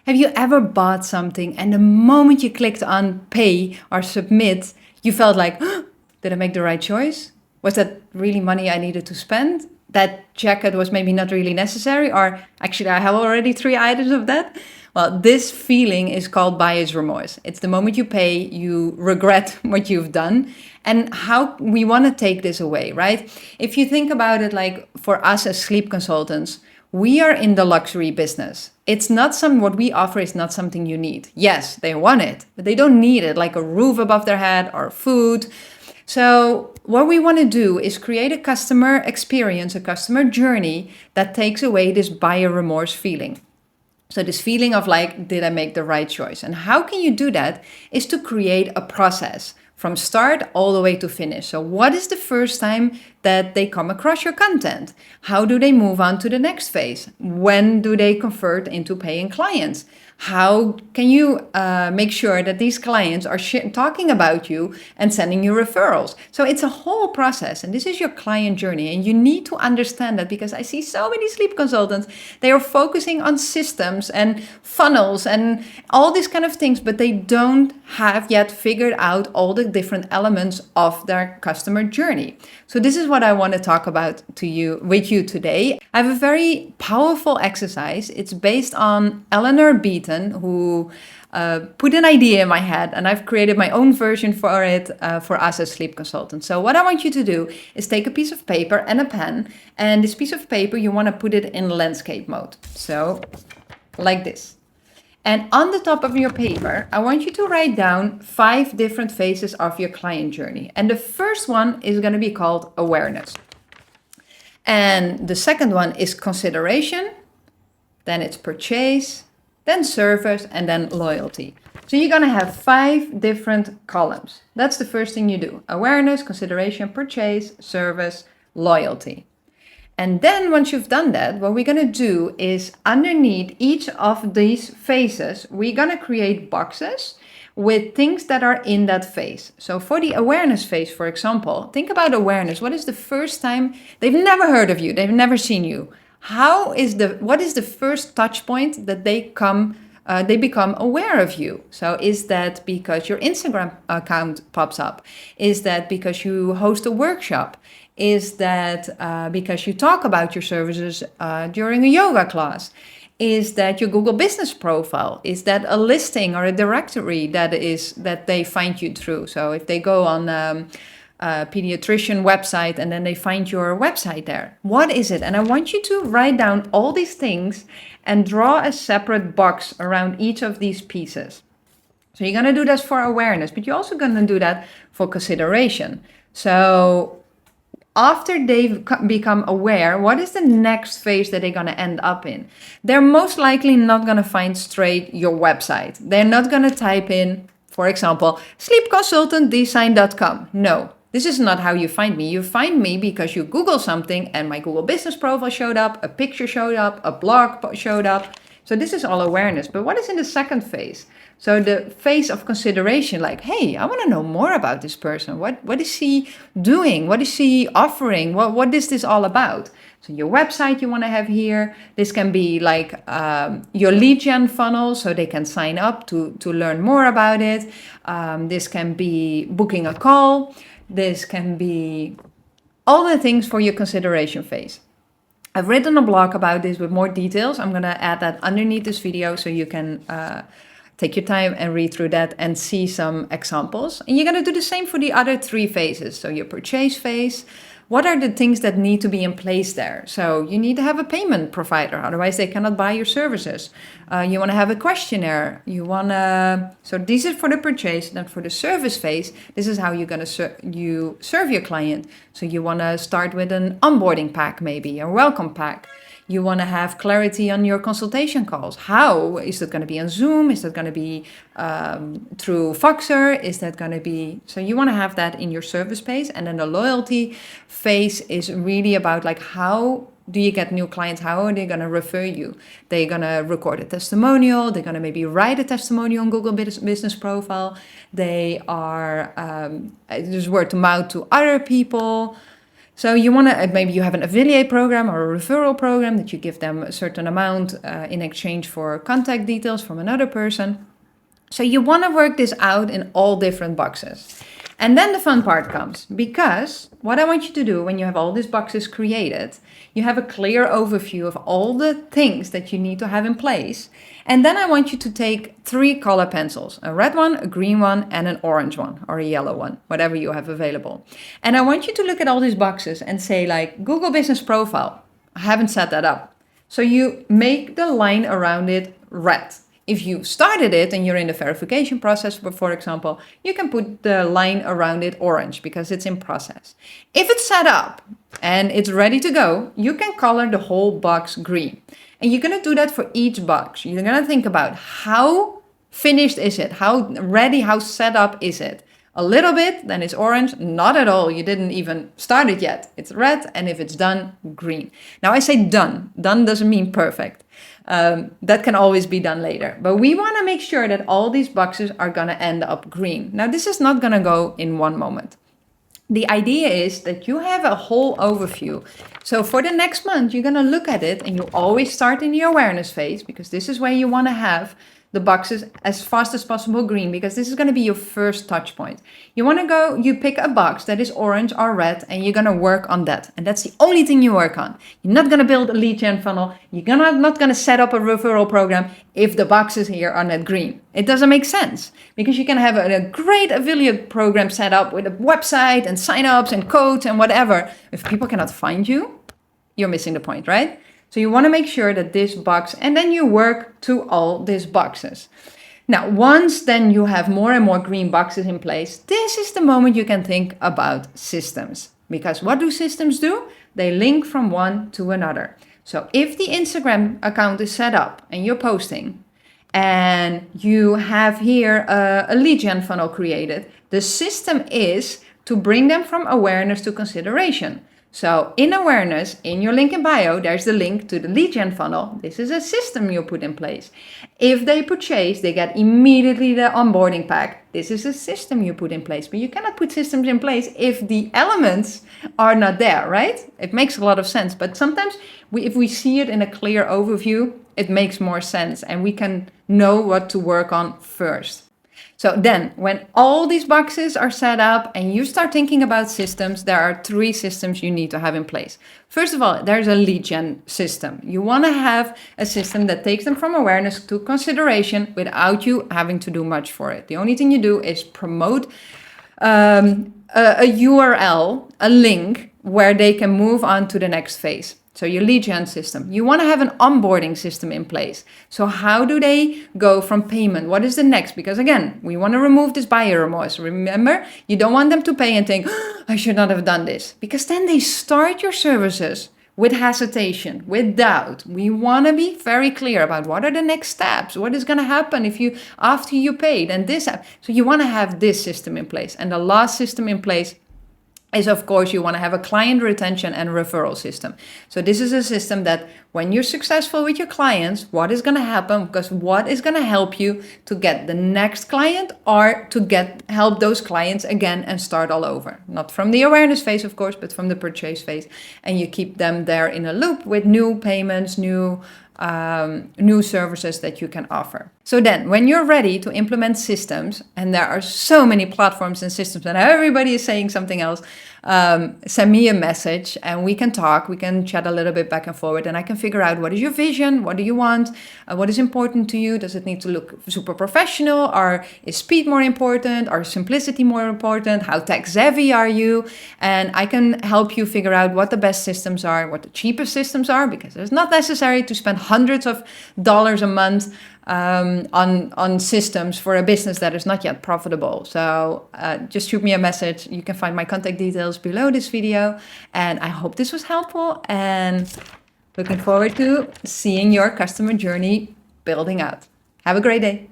Have you ever bought something and the moment you clicked on pay or submit, you felt like, did I make the right choice? Was that really money I needed to spend? That jacket was maybe not really necessary, or actually I have already 3 items of that. Well, this feeling is called buyer's remorse. It's the moment you pay, you regret what you've done, and how we want to take this away, right? If you think about it, like for us as sleep consultants, we are in the luxury business. It's not what we offer is not something you need. Yes, they want it, but they don't need it, like a roof above their head or food. So what we want to do is create a customer experience, a customer journey that takes away this buyer remorse feeling. So this feeling of like, did I make the right choice? And how can you do that is to create a process from start all the way to finish. So what is the first time that they come across your content? How do they move on to the next phase? When do they convert into paying clients? How can you make sure that these clients are talking about you and sending you referrals? So it's a whole process, and this is your client journey, and you need to understand that, because I see so many sleep consultants, they are focusing on systems and funnels and all these kind of things, but they don't have yet figured out all the different elements of their customer journey. So this is what I want to talk about with you today. I have a very powerful exercise. It's based on Eleanor Beaton, who put an idea in my head, and I've created my own version for it for us as sleep consultants. So what I want you to do is take a piece of paper and a pen, and this piece of paper, you want to put it in landscape mode. So like this. And on the top of your paper, I want you to write down 5 different phases of your client journey. And the first one is going to be called awareness. And the second one is consideration, then it's purchase, then service, and then loyalty. So you're going to have 5 different columns. That's the first thing you do. Awareness, consideration, purchase, service, loyalty. And then once you've done that, what we're going to do is underneath each of these phases, we're going to create boxes with things that are in that phase. So for the awareness phase, for example, think about awareness. What is the first time they've never heard of you? They've never seen you. What is the first touch point that they become aware of you? So is that because your Instagram account pops up? Is that because you host a workshop? Is that because you talk about your services during a yoga class? Is that your Google business profile? Is that a listing or a directory that they find you through? So if they go on a pediatrician website and then they find your website there, what is it? And I want you to write down all these things and draw a separate box around each of these pieces. So you're going to do this for awareness, but you're also going to do that for consideration. So after they've become aware, what is the next phase that they're going to end up in? They're most likely not going to find straight your website. They're not going to type in, for example, sleepconsultantdesign.com. No, this is not how you find me. You find me because you Google something and my Google business profile showed up, a picture showed up, a blog showed up. So this is all awareness. But what is in the second phase? So the phase of consideration, like, hey, I want to know more about this person. What is she doing? What is she offering? What is this all about? So your website you want to have here. This can be like your lead gen funnel, so they can sign up to learn more about it. This can be booking a call. This can be all the things for your consideration phase. I've written a blog about this with more details. I'm going to add that underneath this video so you can take your time and read through that and see some examples. And you're going to do the same for the other 3 phases. So your purchase phase, what are the things that need to be in place there? So you need to have a payment provider, otherwise they cannot buy your services. You want to have a questionnaire. So this is for the purchase. Then for the service phase, this is how you're going to serve your client. So you want to start with an onboarding pack, maybe a welcome pack. You want to have clarity on your consultation calls. How is it going to be on Zoom? Is that going to be through Voxer? Is that going to be... So you want to have that in your service phase. And then the loyalty phase is really about like, how do you get new clients? How are they going to refer you? They're going to record a testimonial. They're going to maybe write a testimonial on Google Business Profile. They are just word to mouth to other people. So you want to, maybe you have an affiliate program or a referral program that you give them a certain amount in exchange for contact details from another person. So you want to work this out in all different boxes. And then the fun part comes, because what I want you to do when you have all these boxes created, you have a clear overview of all the things that you need to have in place. And then I want you to take 3 color pencils, a red one, a green one, and an orange one, or a yellow one, whatever you have available. And I want you to look at all these boxes and say, like, Google Business Profile. I haven't set that up. So you make the line around it red. If you started it and you're in the verification process, for example, you can put the line around it orange because it's in process. If it's set up and it's ready to go, you can color the whole box green. And you're going to do that for each box. You're going to think about how finished is it? How ready, how set up is it? A little bit, then it's orange. Not at all. You didn't even start it yet. It's red. And if it's done, green. Now I say done. Done doesn't mean perfect. That can always be done later. But we want to make sure that all these boxes are going to end up green. Now, this is not going to go in one moment. The idea is that you have a whole overview. So for the next month, you're going to look at it and you always start in the awareness phase, because this is where you want to have the boxes as fast as possible green, because this is going to be your first touch point. You want to go, you pick a box that is orange or red, and you're going to work on that. And that's the only thing you work on. You're not going to build a lead gen funnel. You're not going to set up a referral program if the boxes here are not green. It doesn't make sense, because you can have a great affiliate program set up with a website and signups and codes and whatever. If people cannot find you, you're missing the point, right? So you want to make sure that this box, and then you work to all these boxes. Now, once then you have more and more green boxes in place, this is the moment you can think about systems. Because what do systems do? They link from one to another. So if the Instagram account is set up and you're posting, and you have here a lead gen funnel created, the system is to bring them from awareness to consideration. So in awareness, in your link in bio, there's the link to the lead gen funnel. This is a system you put in place. If they purchase, they get immediately the onboarding pack. This is a system you put in place. But you cannot put systems in place if the elements are not there, right? It makes a lot of sense. But sometimes if we see it in a clear overview, it makes more sense and we can know what to work on first. So then, when all these boxes are set up and you start thinking about systems, there are 3 systems you need to have in place. First of all, there's a lead gen system. You want to have a system that takes them from awareness to consideration without you having to do much for it. The only thing you do is promote a URL, a link, where they can move on to the next phase. So your lead gen system. You want to have an onboarding system in place. So how do they go from payment? What is the next? Because again, we want to remove this buyer remorse. Remember, you don't want them to pay and think, oh, I should not have done this. Because then they start your services with hesitation, with doubt. We want to be very clear about what are the next steps, what is going to happen after you paid and this. So you want to have this system in place. And the last system in place is, of course, you want to have a client retention and referral system. So this is a system that when you're successful with your clients, what is going to happen? Because what is going to help you to get the next client or to help those clients again and start all over. Not from the awareness phase, of course, but from the purchase phase. And you keep them there in a loop with new payments, new services that you can offer. So then when you're ready to implement systems, and there are so many platforms and systems and everybody is saying something else, send me a message and we can talk, we can chat a little bit back and forward, and I can figure out what is your vision, what do you want, what is important to you, does it need to look super professional, or is speed more important, or simplicity more important, how tech savvy are you, and I can help you figure out what the best systems are, what the cheapest systems are, because it's not necessary to spend hundreds of dollars a month on systems for a business that is not yet profitable. So just shoot me a message. You can find my contact details below this video. And I hope this was helpful, and looking forward to seeing your customer journey building out. Have a great day.